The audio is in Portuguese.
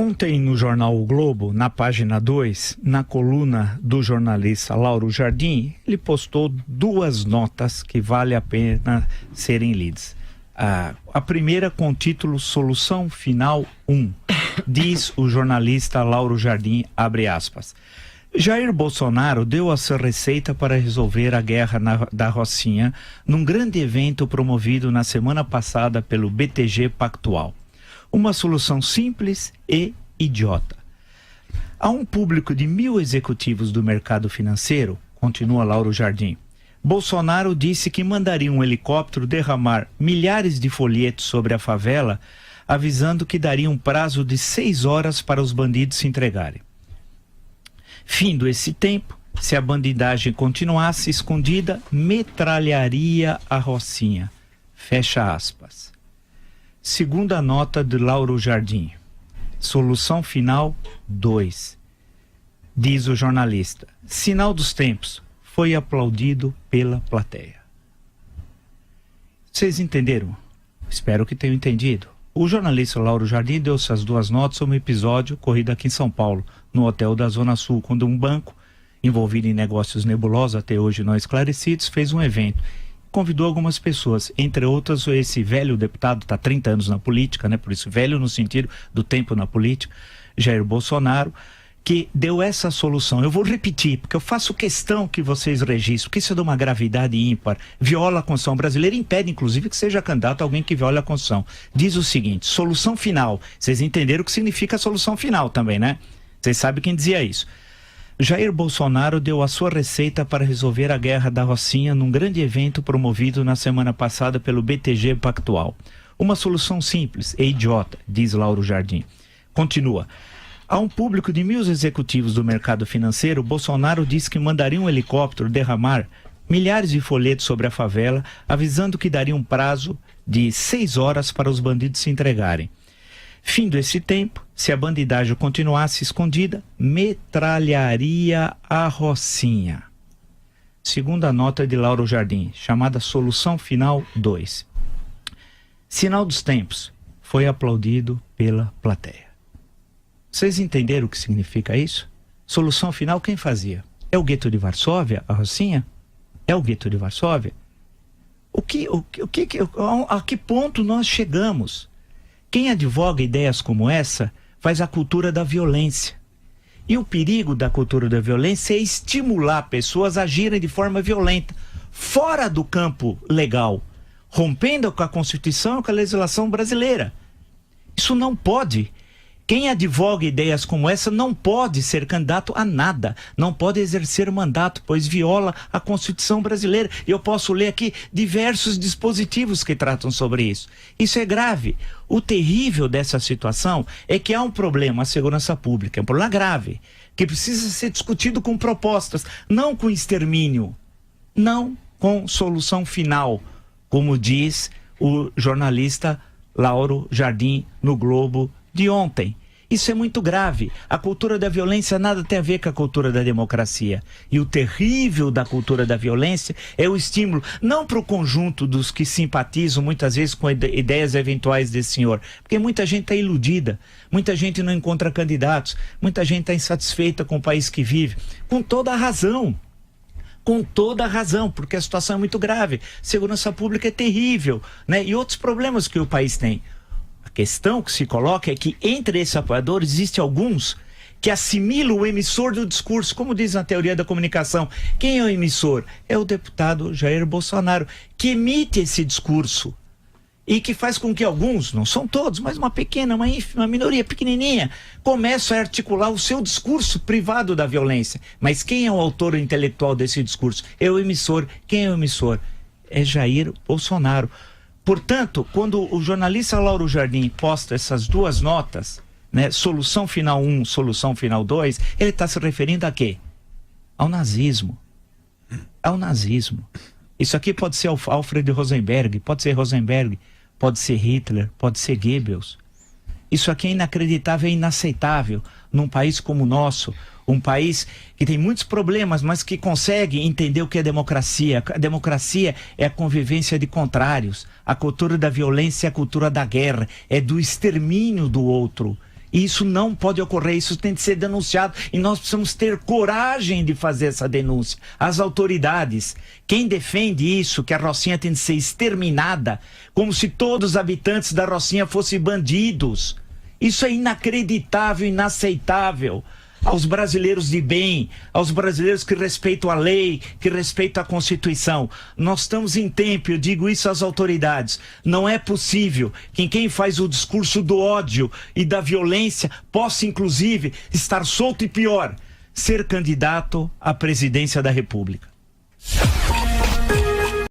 Ontem, no jornal O Globo, na página 2, na coluna do jornalista Lauro Jardim, ele postou duas notas que vale a pena serem lidas. A primeira com o título Solução Final 1. Diz o jornalista Lauro Jardim, abre aspas. Jair Bolsonaro deu a sua receita para resolver a guerra da Rocinha num grande evento promovido na semana passada pelo BTG Pactual. Uma solução simples e idiota. Há um público de 1.000 executivos do mercado financeiro, continua Lauro Jardim. Bolsonaro disse que mandaria um helicóptero derramar milhares de folhetos sobre a favela, avisando que daria um prazo de 6 horas para os bandidos se entregarem. Findo esse tempo, se a bandidagem continuasse escondida, metralharia a Rocinha. Fecha aspas. Segunda nota de Lauro Jardim. Solução final 2. Diz o jornalista. Sinal dos tempos. Foi aplaudido pela plateia. Vocês entenderam? Espero que tenham entendido. O jornalista Lauro Jardim deu essas duas notas sobre um episódio ocorrido aqui em São Paulo, no hotel da Zona Sul, quando um banco, envolvido em negócios nebulosos, até hoje não esclarecidos, fez um evento. Convidou algumas pessoas, entre outras esse velho deputado, está há 30 anos na política, né? Por isso velho no sentido do tempo na política, Jair Bolsonaro, que deu essa solução. Eu vou repetir, porque eu faço questão que vocês registrem, porque isso é de uma gravidade ímpar, viola a Constituição brasileira, impede inclusive que seja candidato alguém que viola a Constituição. Diz o seguinte, solução final. Vocês entenderam o que significa solução final também, né? Vocês sabem quem dizia isso. Jair Bolsonaro deu a sua receita para resolver a guerra da Rocinha num grande evento promovido na semana passada pelo BTG Pactual. Uma solução simples e idiota, diz Lauro Jardim. Continua. A um público de 1.000 executivos do mercado financeiro, Bolsonaro disse que mandaria um helicóptero derramar milhares de folhetos sobre a favela, avisando que daria um prazo de 6 horas para os bandidos se entregarem. Findo esse tempo, se a bandidagem continuasse escondida, metralharia a Rocinha. Segunda nota de Lauro Jardim, chamada Solução Final 2. Sinal dos tempos, foi aplaudido pela plateia. Vocês entenderam o que significa isso? Solução final, quem fazia? É o gueto de Varsóvia, a Rocinha? É o gueto de Varsóvia? A que ponto nós chegamos? Quem advoga ideias como essa faz a cultura da violência. E o perigo da cultura da violência é estimular pessoas a agirem de forma violenta, fora do campo legal, rompendo com a Constituição e com a legislação brasileira. Isso não pode. Quem advoga ideias como essa não pode ser candidato a nada, não pode exercer mandato, pois viola a Constituição brasileira. E eu posso ler aqui diversos dispositivos que tratam sobre isso. Isso é grave. O terrível dessa situação é que há um problema, a segurança pública, é um problema grave, que precisa ser discutido com propostas, não com extermínio, não com solução final, como diz o jornalista Lauro Jardim no Globo de ontem. Isso é muito grave. A cultura da violência nada tem a ver com a cultura da democracia. E o terrível da cultura da violência é o estímulo, não para o conjunto dos que simpatizam muitas vezes com ideias eventuais desse senhor, porque muita gente está iludida, muita gente não encontra candidatos, muita gente está insatisfeita com o país que vive, com toda a razão. Com toda a razão, porque a situação é muito grave. Segurança pública é terrível, né? E outros problemas que o país tem. A questão que se coloca é que entre esses apoiadores existem alguns que assimilam o emissor do discurso, como diz na teoria da comunicação. Quem é o emissor? É o deputado Jair Bolsonaro, que emite esse discurso e que faz com que alguns, não são todos, mas uma pequena, uma minoria pequenininha, começam a articular o seu discurso privado da violência. Mas quem é o autor intelectual desse discurso? É o emissor. Quem é o emissor? É Jair Bolsonaro. Portanto, quando o jornalista Lauro Jardim posta essas duas notas, né, solução final 1, solução final 2, ele está se referindo a quê? Ao nazismo. Ao nazismo. Isso aqui pode ser Alfred Rosenberg, pode ser Hitler, pode ser Goebbels. Isso aqui é inacreditável, é inaceitável num país como o nosso, um país que tem muitos problemas, mas que consegue entender o que é democracia. A democracia é a convivência de contrários. A cultura da violência é a cultura da guerra, é do extermínio do outro. E isso não pode ocorrer, isso tem que ser denunciado. E nós precisamos ter coragem de fazer essa denúncia. As autoridades, quem defende isso, que a Rocinha tem de ser exterminada, como se todos os habitantes da Rocinha fossem bandidos. Isso é inacreditável, inaceitável. Aos brasileiros de bem, aos brasileiros que respeitam a lei, que respeitam a Constituição. Nós estamos em tempo, eu digo isso às autoridades. Não é possível que quem faz o discurso do ódio e da violência possa, inclusive, estar solto e pior, ser candidato à presidência da República.